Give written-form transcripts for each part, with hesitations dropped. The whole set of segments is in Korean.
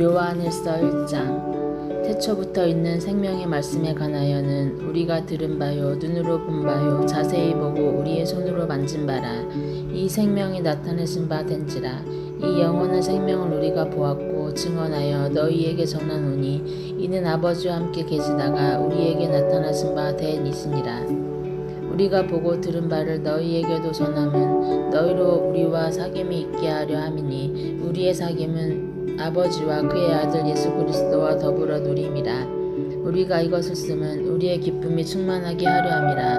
요한일서 1장. 태초부터 있는 생명의 말씀에 관하여는 우리가 들은 바요 눈으로 본 바요 자세히 보고 우리의 손으로 만진 바라. 이 생명이 나타내신 바 된지라. 이 영원한 생명을 우리가 보았고 증언하여 너희에게 전하노니 이는 아버지와 함께 계시다가 우리에게 나타나신 바 되니시니라. 우리가 보고 들은 바를 너희에게도 전함은 너희로 우리와 사귐이 있게 하려 함이니 우리의 사귐은 아버지와 그의 아들 예수 그리스도와 더불어 누림이라. 우리가 이것을 쓰면 우리의 기쁨이 충만하게 하려 함이라.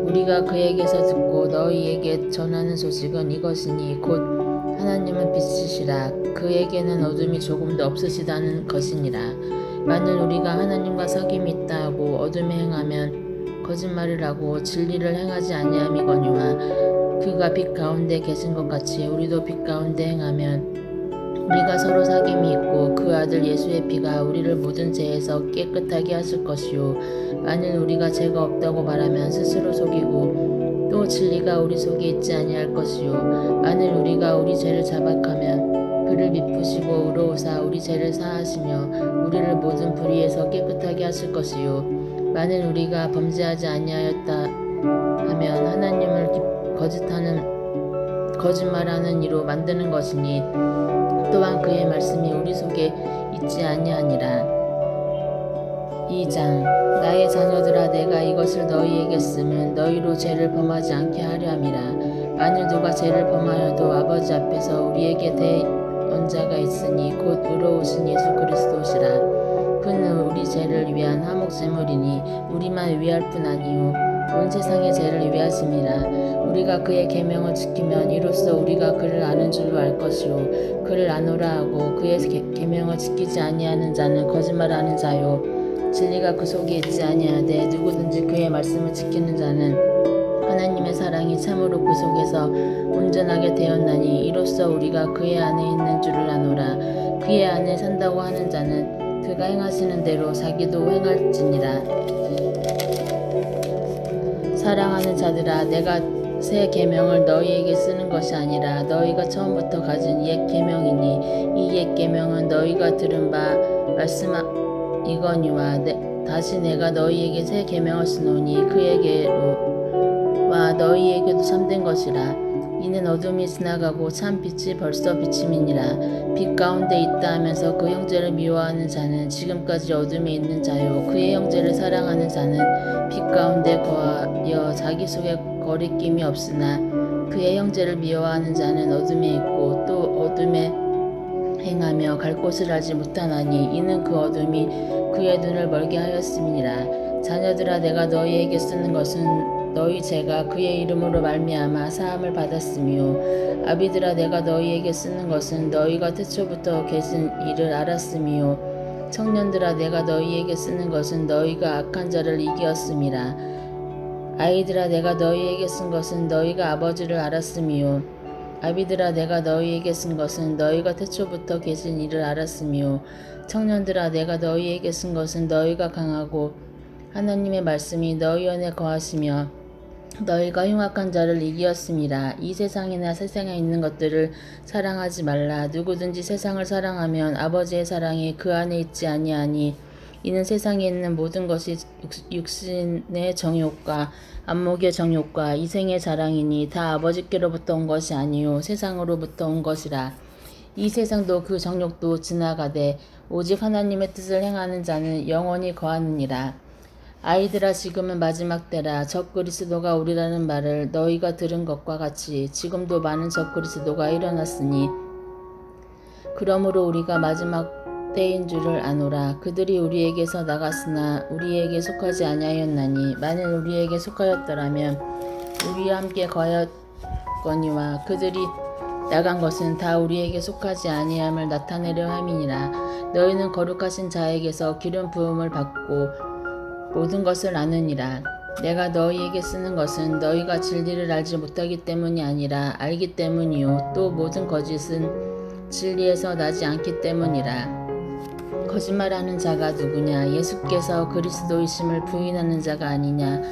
우리가 그에게서 듣고 너희에게 전하는 소식은 이것이니 곧 하나님은 빛이시라. 그에게는 어둠이 조금도 없으시다는 것이니라. 만일 우리가 하나님과 사귐이 있다 하고 어둠에 행하면 거짓말을 하고 진리를 행하지 아니함이거니와 그가 빛 가운데 계신 것 같이 우리도 빛 가운데 행하면 우리가 서로 사귐이 있고 그 아들 예수의 피가 우리를 모든 죄에서 깨끗하게 하실 것이요 만일 우리가 죄가 없다고 말하면 스스로 속이고 또 진리가 우리 속에 있지 아니할 것이요 만일 우리가 우리 죄를 자박하면 그를 미쁘시고 의로우사 우리 죄를 사하시며 우리를 모든 불의에서 깨끗하게 하실 것이요 만일 우리가 범죄하지 아니하였다 하면 하나님을 거짓말하는 이로 만드는 것이니 또한 그의 말씀이 우리 속에 있지 아니하니라. 2장. 나의 자녀들아 내가 이것을 너희에게 쓰면 너희로 죄를 범하지 않게 하려 함이라. 만일 누가 죄를 범하여도 아버지 앞에서 우리에게 대언자가 있으니 곧 의로우신 예수 그리스도시라. 그는 우리 죄를 위한 화목제물이니 우리만 위할 뿐 아니요 온 세상의 죄를 위하심이라. 우리가 그의 계명을 지키면 이로써 우리가 그를 아는 줄로 알 것이요 그를 아노라 하고 그의 계명을 지키지 아니하는 자는 거짓말하는 자요 진리가 그 속에 있지 아니하되 누구든지 그의 말씀을 지키는 자는 하나님의 사랑이 참으로 그 속에서 온전하게 되었나니 이로써 우리가 그의 안에 있는 줄을 아노라. 그의 안에 산다고 하는 자는 그가 행하시는 대로 자기도 행할지니라. 사랑하는 자들아 내가 새 계명을 너희에게 쓰는 것이 아니라 너희가 처음부터 가진 옛 계명이니 이 옛 계명은 너희가 들은 바 말씀이거니와 다시 내가 너희에게 새 계명을 쓰노니 그에게로와 너희에게도 참된 것이라. 이는 어둠이 지나가고 참 빛이 벌써 비침이니라. 빛 가운데 있다 하면서 그 형제를 미워하는 자는 지금까지 어둠에 있는 자요 그의 형제를 사랑하는 자는 빛 가운데 거하여 자기 속에 거리낌이 없으나 그의 형제를 미워하는 자는 어둠에 있고 또 어둠에 행하며 갈 곳을 알지 못하나니 이는 그 어둠이 그의 눈을 멀게 하였음이니라. 자녀들아 내가 너희에게 쓰는 것은 너희 죄가 그의 이름으로 말미암아 사함을 받았으며 아비들아 내가 너희에게 쓰는 것은 너희가 태초부터 계신 이를 알았으며 청년들아 내가 너희에게 쓰는 것은 너희가 악한 자를 이기었음이라. 아이들아 내가 너희에게 쓴 것은 너희가 아버지를 알았으며 아비들아 내가 너희에게 쓴 것은 너희가 태초부터 계신 이를 알았으며 청년들아 내가 너희에게 쓴 것은 너희가 강하고 하나님의 말씀이 너희 안에 거하시며 너희가 흉악한 자를 이기었음이라. 이 세상이나 세상에 있는 것들을 사랑하지 말라. 누구든지 세상을 사랑하면 아버지의 사랑이 그 안에 있지 아니하니 이는 세상에 있는 모든 것이 육신의 정욕과 안목의 정욕과 이생의 자랑이니 다 아버지께로부터 온 것이 아니요 세상으로부터 온 것이라. 이 세상도 그 정욕도 지나가되 오직 하나님의 뜻을 행하는 자는 영원히 거하느니라. 아이들아 지금은 마지막 때라. 적그리스도가 오리라는 말을 너희가 들은 것과 같이 지금도 많은 적그리스도가 일어났으니 그러므로 우리가 마지막 때인 줄을 아노라. 그들이 우리에게서 나갔으나 우리에게 속하지 아니하였나니 만일 우리에게 속하였더라면 우리와 함께 거하였거니와 그들이 나간 것은 다 우리에게 속하지 아니함을 나타내려 함이니라. 너희는 거룩하신 자에게서 기름 부음을 받고 모든 것을 아느니라. 내가 너희에게 쓰는 것은 너희가 진리를 알지 못하기 때문이 아니라 알기 때문이요 또 모든 거짓은 진리에서 나지 않기 때문이라. 거짓말하는 자가 누구냐? 예수께서 그리스도이심을 부인하는 자가 아니냐?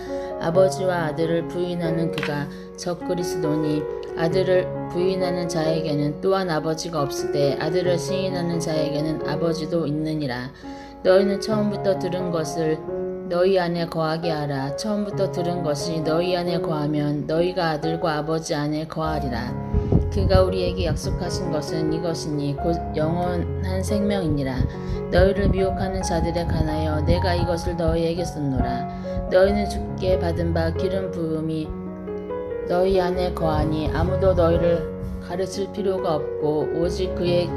아버지와 아들을 부인하는 그가 적그리스도니 아들을 부인하는 자에게는 또한 아버지가 없으되 아들을 시인하는 자에게는 아버지도 있느니라. 너희는 처음부터 들은 것을 너희 안에 거하게 하라. 처음부터 들은 것이 너희 안에 거하면 너희가 아들과 아버지 안에 거하리라. 그가 우리에게 약속하신 것은 이것이니 곧 영원한 생명이니라. 너희를 미혹하는 자들에 관하여 내가 이것을 너희에게 썼노라. 너희는 주께 받은 바 기름 부음이 너희 안에 거하니 아무도 너희를 가르칠 필요가 없고 오직 그의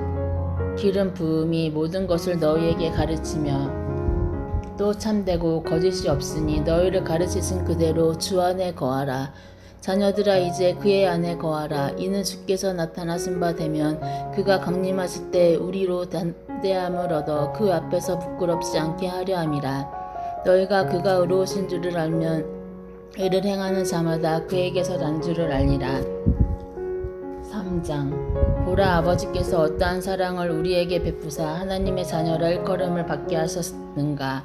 기름 부음이 모든 것을 너희에게 가르치며 또 참되고 거짓이 없으니 너희를 가르치신 그대로 주 안에 거하라. 자녀들아 이제 그의 안에 거하라. 이는 주께서 나타나신 바 되면 그가 강림하실 때 우리로 담대함을 얻어 그 앞에서 부끄럽지 않게 하려 함이라. 너희가 그가 의로우신 줄을 알면 의를 행하는 자마다 그에게서 난 줄을 알리라. 3장. 보라, 아버지께서 어떠한 사랑을 우리에게 베푸사 하나님의 자녀라 일컬음을 받게 하셨는가.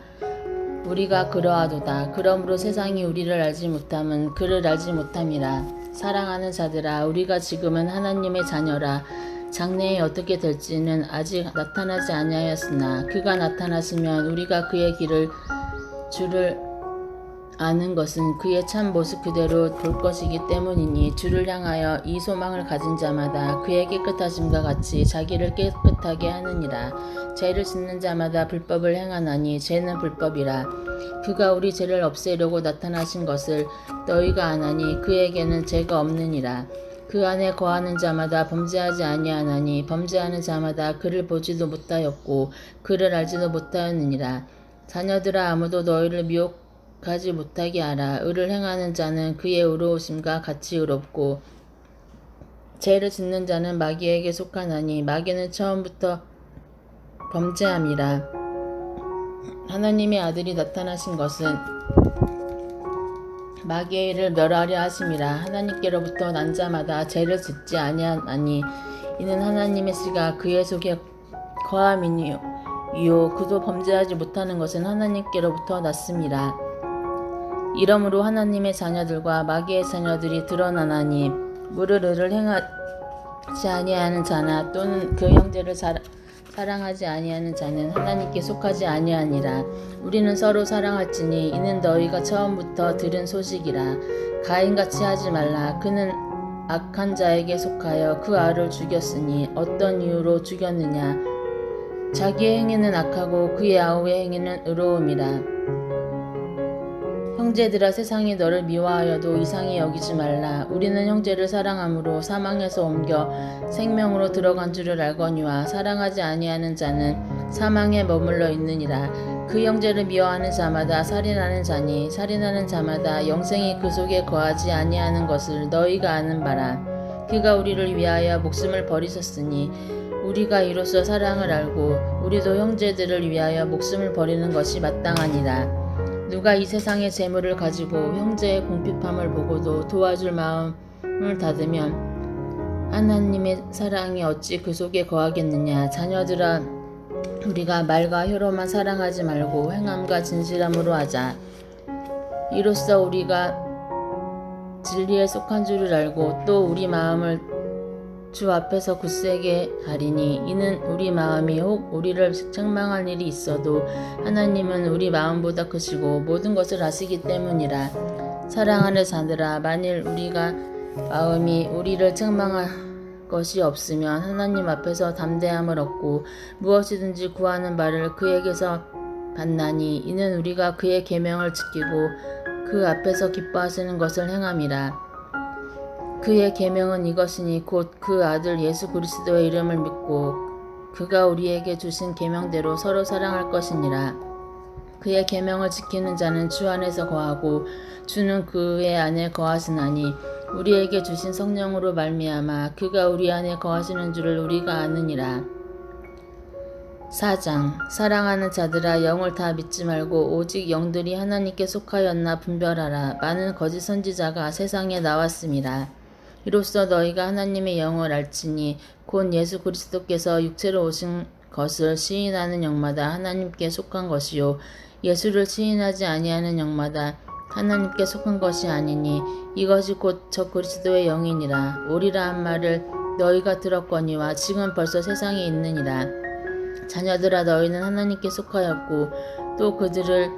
우리가 그러하도다. 그러므로 세상이 우리를 알지 못함은 그를 알지 못함이라. 사랑하는 자들아, 우리가 지금은 하나님의 자녀라. 장래에 어떻게 될지는 아직 나타나지 아니하였으나 그가 나타나시면 우리가 그의 줄을 아는 것은 그의 참 모습 그대로 볼 것이기 때문이니 주를 향하여 이 소망을 가진 자마다 그의 깨끗하심과 같이 자기를 깨끗하게 하느니라. 죄를 짓는 자마다 불법을 행하나니 죄는 불법이라. 그가 우리 죄를 없애려고 나타나신 것을 너희가 아나니 그에게는 죄가 없느니라. 그 안에 거하는 자마다 범죄하지 아니하나니 범죄하는 자마다 그를 보지도 못하였고 그를 알지도 못하였느니라. 자녀들아, 아무도 너희를 미혹하지 못하게 하라. 의를 행하는 자는 그의 의로우심과 같이 의롭고 죄를 짓는 자는 마귀에게 속하나니 마귀는 처음부터 범죄함이라. 하나님의 아들이 나타나신 것은 마귀의 일을 멸하려 하심이라. 하나님께로부터 난 자마다 죄를 짓지 아니하나니 이는 하나님의 씨가 그의 속에 거함이니요 그도 범죄하지 못하는 것은 하나님께로부터 났음이라. 이러므로 하나님의 자녀들과 마귀의 자녀들이 드러나나니 무릇 의를 행하지 아니하는 자나 또는 그 형제를 사랑하지 아니하는 자는 하나님께 속하지 아니하니라. 우리는 서로 사랑할지니 이는 너희가 처음부터 들은 소식이라. 가인같이 하지 말라. 그는 악한 자에게 속하여 그 아를 죽였으니 어떤 이유로 죽였느냐. 자기의 행위는 악하고 그의 아우의 행위는 의로움이라. 형제들아, 세상이 너를 미워하여도 이상히 여기지 말라. 우리는 형제를 사랑함으로 사망에서 옮겨 생명으로 들어간 줄을 알거니와 사랑하지 아니하는 자는 사망에 머물러 있느니라. 그 형제를 미워하는 자마다 살인하는 자니 살인하는 자마다 영생이 그 속에 거하지 아니하는 것을 너희가 아는 바라. 그가 우리를 위하여 목숨을 버리셨으니 우리가 이로써 사랑을 알고 우리도 형제들을 위하여 목숨을 버리는 것이 마땅하니라. 누가 이 세상의 재물을 가지고 형제의 궁핍함을 보고도 도와줄 마음을 닫으면 하나님의 사랑이 어찌 그 속에 거하겠느냐. 자녀들아, 우리가 말과 혀로만 사랑하지 말고 행함과 진실함으로 하자. 이로써 우리가 진리에 속한 줄을 알고 또 우리 마음을 주 앞에서 굳세게 하리니 이는 우리 마음이 혹 우리를 책망할 일이 있어도 하나님은 우리 마음보다 크시고 모든 것을 아시기 때문이라. 사랑하는 자들아, 만일 우리가 마음이 우리를 책망할 것이 없으면 하나님 앞에서 담대함을 얻고 무엇이든지 구하는 바를 그에게서 받나니 이는 우리가 그의 계명을 지키고 그 앞에서 기뻐하시는 것을 행함이라. 그의 계명은 이것이니 곧 그 아들 예수 그리스도의 이름을 믿고 그가 우리에게 주신 계명대로 서로 사랑할 것이니라. 그의 계명을 지키는 자는 주 안에서 거하고 주는 그의 안에 거하시나니 우리에게 주신 성령으로 말미암아 그가 우리 안에 거하시는 줄을 우리가 아느니라. 4장. 사랑하는 자들아, 영을 다 믿지 말고 오직 영들이 하나님께 속하였나 분별하라. 많은 거짓 선지자가 세상에 나왔음이라. 이로써 너희가 하나님의 영을 알지니 곧 예수 그리스도께서 육체로 오신 것을 시인하는 영마다 하나님께 속한 것이요 예수를 시인하지 아니하는 영마다 하나님께 속한 것이 아니니 이것이 곧 저 그리스도의 영이니라. 오리라 한 말을 너희가 들었거니와 지금 벌써 세상에 있느니라. 자녀들아, 너희는 하나님께 속하였고 또 그들을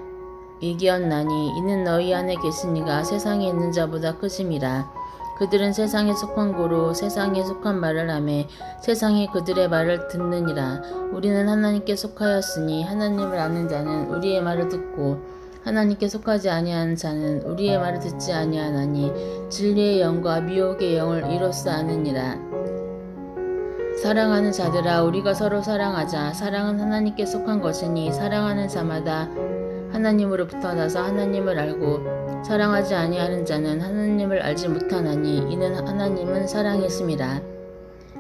이기었나니 이는 너희 안에 계시니가 세상에 있는 자보다 크심이라. 그들은 세상에 속한 고로 세상에 속한 말을 하매 세상이 그들의 말을 듣느니라. 우리는 하나님께 속하였으니 하나님을 아는 자는 우리의 말을 듣고 하나님께 속하지 아니하는 자는 우리의 말을 듣지 아니하나니 진리의 영과 미혹의 영을 이로써 아느니라. 사랑하는 자들아, 우리가 서로 사랑하자. 사랑은 하나님께 속한 것이니 사랑하는 자마다 하나님으로부터 나서 하나님을 알고 사랑하지 아니하는 자는 하나님을 알지 못하나니 이는 하나님은 사랑이심이라.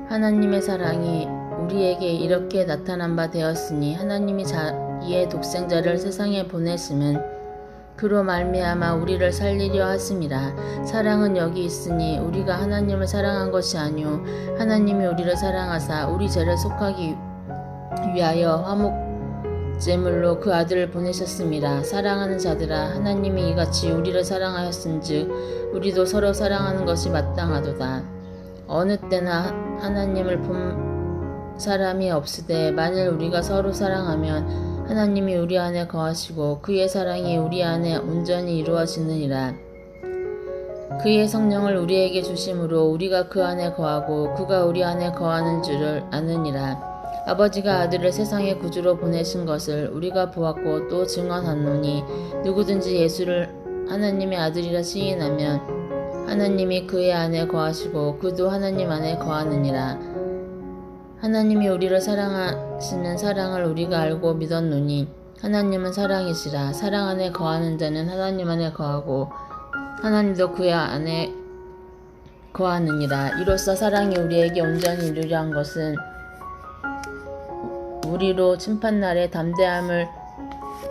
하나님의 사랑이 우리에게 이렇게 나타난 바 되었으니 하나님이 자기의 독생자를 세상에 보내심은 그로 말미암아 우리를 살리려 하심이라. 사랑은 여기 있으니 우리가 하나님을 사랑한 것이 아니요 하나님이 우리를 사랑하사 우리 죄를 속하기 위하여 화목 제물로 그 아들을 보내셨음이라. 사랑하는 자들아, 하나님이 이같이 우리를 사랑하였은즉 우리도 서로 사랑하는 것이 마땅하도다. 어느 때나 하나님을 본 사람이 없으되 만일 우리가 서로 사랑하면 하나님이 우리 안에 거하시고 그의 사랑이 우리 안에 온전히 이루어지느니라. 그의 성령을 우리에게 주심으로 우리가 그 안에 거하고 그가 우리 안에 거하는 줄을 아느니라. 아버지가 아들을 세상의 구주로 보내신 것을 우리가 보았고 또 증언하노니 누구든지 예수를 하나님의 아들이라 시인하면 하나님이 그의 안에 거하시고 그도 하나님 안에 거하느니라. 하나님이 우리를 사랑하시는 사랑을 우리가 알고 믿었노니 하나님은 사랑이시라. 사랑 안에 거하는 자는 하나님 안에 거하고 하나님도 그의 안에 거하느니라. 이로써 사랑이 우리에게 온전히 이루려 한 것은 우리로 심판날에 담대함을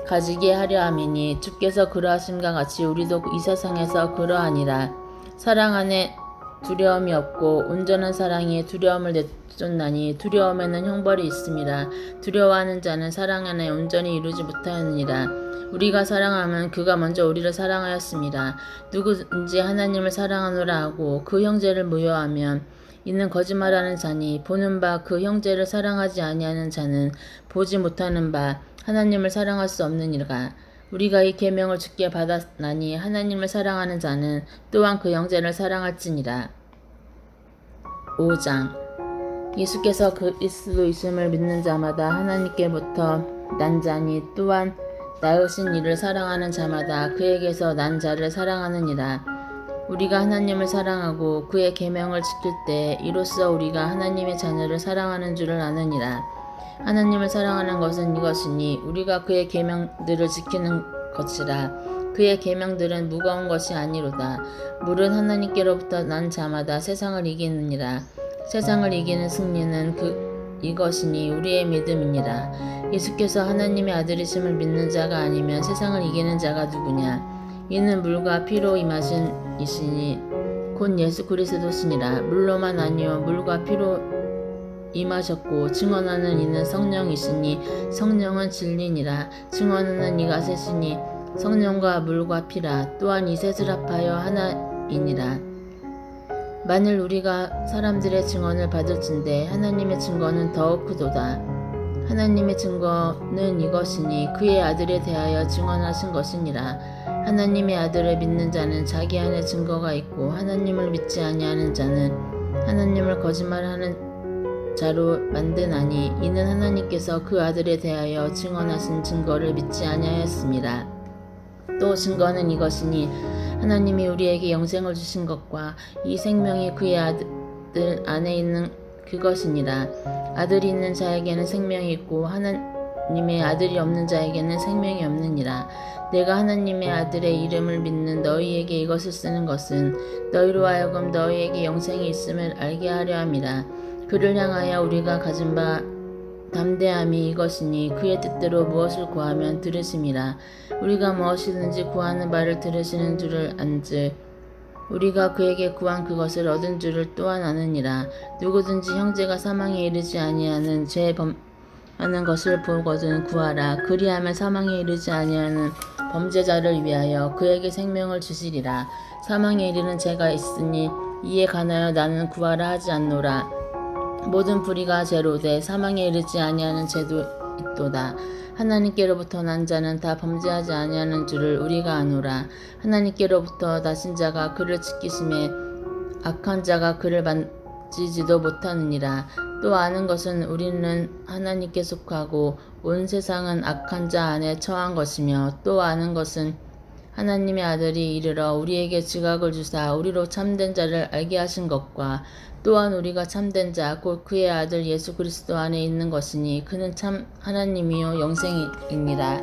가지게 하려 함이니 주께서 그러하심과 같이 우리도 이 세상에서 그러하니라. 사랑 안에 두려움이 없고 온전한 사랑이 두려움을 내쫓나니 두려움에는 형벌이 있음이라. 두려워하는 자는 사랑 안에 온전히 이루지 못하느니라. 우리가 사랑하면 그가 먼저 우리를 사랑하였음이라. 누구든지 하나님을 사랑하노라 하고 그 형제를 모여하면 이는 거짓말하는 자니 보는 바 그 형제를 사랑하지 아니하는 자는 보지 못하는 바 하나님을 사랑할 수 없느니라. 우리가 이 계명을 주께 받았나니 하나님을 사랑하는 자는 또한 그 형제를 사랑할지니라. 5장. 예수께서 그리스도이심을 믿는 자마다 하나님께부터 난 자니 또한 낳으신 이를 사랑하는 자마다 그에게서 난 자를 사랑하느니라. 우리가 하나님을 사랑하고 그의 계명을 지킬 때 이로써 우리가 하나님의 자녀를 사랑하는 줄을 아느니라. 하나님을 사랑하는 것은 이것이니 우리가 그의 계명들을 지키는 것이라. 그의 계명들은 무거운 것이 아니로다. 물은 하나님께로부터 난 자마다 세상을 이기느니라. 세상을 이기는 승리는 이것이니 우리의 믿음이니라. 예수께서 하나님의 아들이심을 믿는 자가 아니면 세상을 이기는 자가 누구냐? 이는 물과 피로 임하신 이시니 곧 예수 그리스도시니라. 물로만 아니요 물과 피로 임하셨고 증언하는 이는 성령이시니 성령은 진리니라. 증언하는 이가 셋이니 성령과 물과 피라. 또한 이 셋을 합하여 하나이니라. 만일 우리가 사람들의 증언을 받을진대 하나님의 증거는 더욱 크도다. 하나님의 증거는 이것이니 그의 아들에 대하여 증언하신 것이니라. 하나님의 아들을 믿는 자는 자기 안에 증거가 있고 하나님을 믿지 아니하는 자는 하나님을 거짓말하는 자로 만드나니 이는 하나님께서 그 아들에 대하여 증언하신 증거를 믿지 아니하였습니다. 또 증거는 이것이니 하나님이 우리에게 영생을 주신 것과 이 생명이 그의 아들 안에 있는 그것이니라. 아들이 있는 자에게는 생명이 있고 하나님의 아들이 없는 자에게는 생명이 없느니라. 내가 하나님의 아들의 이름을 믿는 너희에게 이것을 쓰는 것은 너희로 하여금 너희에게 영생이 있음을 알게 하려 함이라. 그를 향하여 우리가 가진 바 담대함이 이것이니 그의 뜻대로 무엇을 구하면 들으심이라. 우리가 무엇이든지 구하는 바를 들으시는 줄을 안즉 우리가 그에게 구한 그것을 얻은 줄을 또한 아느니라. 누구든지 형제가 사망에 이르지 아니하는 죄 범하는 것을 보거든 구하라. 그리하면 사망에 이르지 아니하는 범죄자를 위하여 그에게 생명을 주시리라. 사망에 이르는 죄가 있으니 이에 관하여 나는 구하라 하지 않노라. 모든 불의가 죄로 돼 사망에 이르지 아니하는 죄도 있도다. 하나님께로부터 난 자는 다 범죄하지 아니하는 줄을 우리가 아노라. 하나님께로부터 나신 자가 그를 지키심에 악한 자가 그를 만지지도 못하느니라. 또 아는 것은 우리는 하나님께 속하고 온 세상은 악한 자 안에 처한 것이며, 또 아는 것은 하나님의 아들이 이르러 우리에게 지각을 주사 우리로 참된 자를 알게 하신 것과, 또한 우리가 참된 자 곧 그의 아들 예수 그리스도 안에 있는 것이니 그는 참 하나님이요 영생이니라.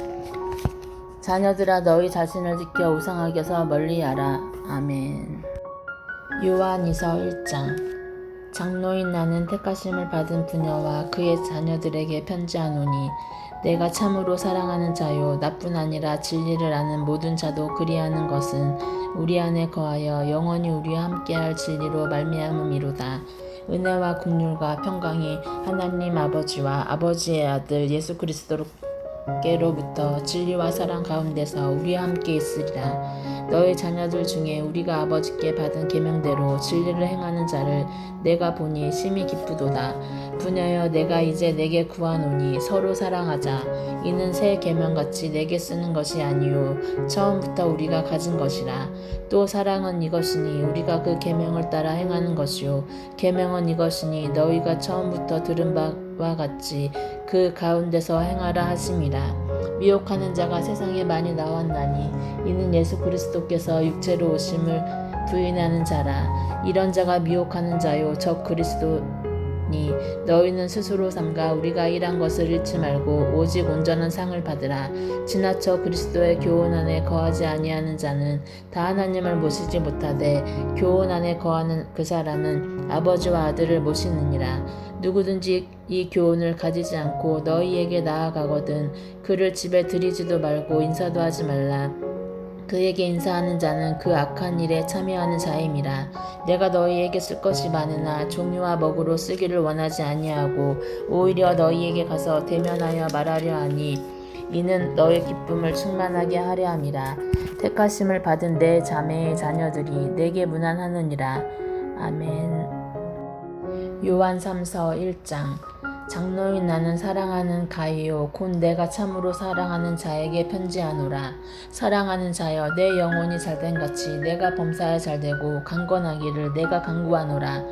자녀들아, 너희 자신을 지켜 우상에게서 멀리하라. 아멘. 요한이서 1장. 장로인 나는 택하심을 받은 부녀와 그의 자녀들에게 편지하노니, 내가 참으로 사랑하는 자요 나뿐 아니라 진리를 아는 모든 자도 그리하는 것은 우리 안에 거하여 영원히 우리와 함께할 진리로 말미암음이로다. 은혜와 긍휼과 평강이 하나님 아버지와 아버지의 아들 예수 그리스도께로부터 진리와 사랑 가운데서 우리와 함께 있으리라. 너희 자녀들 중에 우리가 아버지께 받은 계명대로 진리를 행하는 자를 내가 보니 심히 기쁘도다. 부녀여, 내가 이제 내게 구하노니 서로 사랑하자. 이는 새 계명같이 내게 쓰는 것이 아니요 처음부터 우리가 가진 것이라. 또 사랑은 이것이니 우리가 그 계명을 따라 행하는 것이요 계명은 이것이니 너희가 처음부터 들은 바와 같이 그 가운데서 행하라 하심이라. 미혹하는 자가 세상에 많이 나왔나니 이는 예수 그리스도께서 육체로 오심을 부인하는 자라. 이런 자가 미혹하는 자요 적 그리스도니, 너희는 스스로 삼가 우리가 일한 것을 잃지 말고 오직 온전한 상을 받으라. 지나쳐 그리스도의 교훈 안에 거하지 아니하는 자는 다 하나님을 모시지 못하되, 교훈 안에 거하는 그 사람은 아버지와 아들을 모시느니라. 누구든지 이 교훈을 가지지 않고 너희에게 나아가거든 그를 집에 들이지도 말고 인사도 하지 말라. 그에게 인사하는 자는 그 악한 일에 참여하는 자임이라. 내가 너희에게 쓸 것이 많으나 종류와 먹으로 쓰기를 원하지 아니하고 오히려 너희에게 가서 대면하여 말하려 하니, 이는 너의 기쁨을 충만하게 하려 함이라. 택하심을 받은 내 자매의 자녀들이 내게 문안하느니라. 아멘. 요한 3서 1장. 장로인 나는 사랑하는 가이요 곧 내가 참으로 사랑하는 자에게 편지하노라. 사랑하는 자여, 내 영혼이 잘된 같이 내가 범사에 잘되고 강건하기를 내가 간구하노라.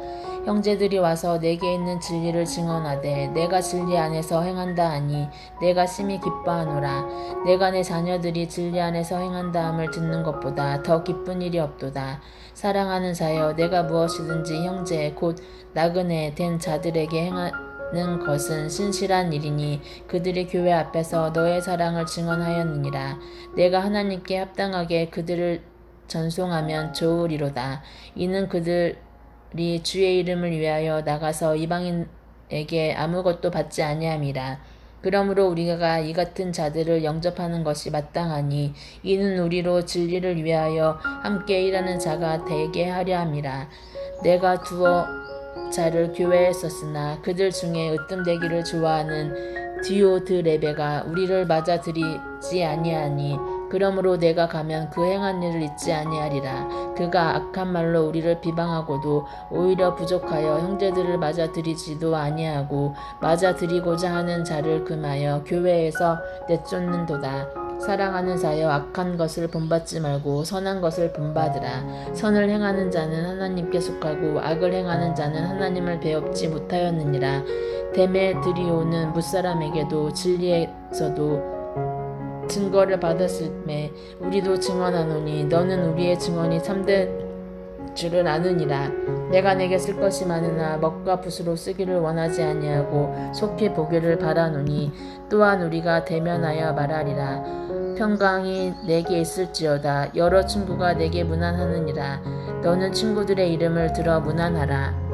형제들이 와서 내게 있는 진리를 증언하되 내가 진리 안에서 행한다 하니 내가 심히 기뻐하노라. 내가 내 자녀들이 진리 안에서 행한다함을 듣는 것보다 더 기쁜 일이 없도다. 사랑하는 자여, 내가 무엇이든지 형제 곧 나그네 된 자들에게 행하는 것은 신실한 일이니 그들이 교회 앞에서 너의 사랑을 증언하였느니라. 내가 하나님께 합당하게 그들을 전송하면 좋으리로다. 이는 그들이 주의 이름을 위하여 나가서 이방인에게 아무것도 받지 아니함이라. 그러므로 우리가 이 같은 자들을 영접하는 것이 마땅하니 이는 우리로 진리를 위하여 함께 일하는 자가 되게 하려 함이라. 내가 두어 자를 교회에 썼으나 그들 중에 으뜸되기를 좋아하는 디오드레베가 우리를 맞아들이지 아니하니, 그러므로 내가 가면 그 행한 일을 잊지 아니하리라. 그가 악한 말로 우리를 비방하고도 오히려 부족하여 형제들을 맞아들이지도 아니하고 맞아들이고자 하는 자를 금하여 교회에서 내쫓는도다. 사랑하는 자여, 악한 것을 본받지 말고 선한 것을 본받으라. 선을 행하는 자는 하나님께 속하고 악을 행하는 자는 하나님을 배웁지 못하였느니라. 데메드리오는 무사람에게도 진리에서도 증거를 받았음에 우리도 증언하노니 너는 우리의 증언이 참된 줄을 아느니라. 내가 내게 쓸 것이 많으나 먹과 붓으로 쓰기를 원하지 아니하고 속히 보기를 바라노니 또한 우리가 대면하여 말하리라. 평강이 내게 있을지어다. 여러 친구가 내게 문안하느니라. 너는 친구들의 이름을 들어 문안하라.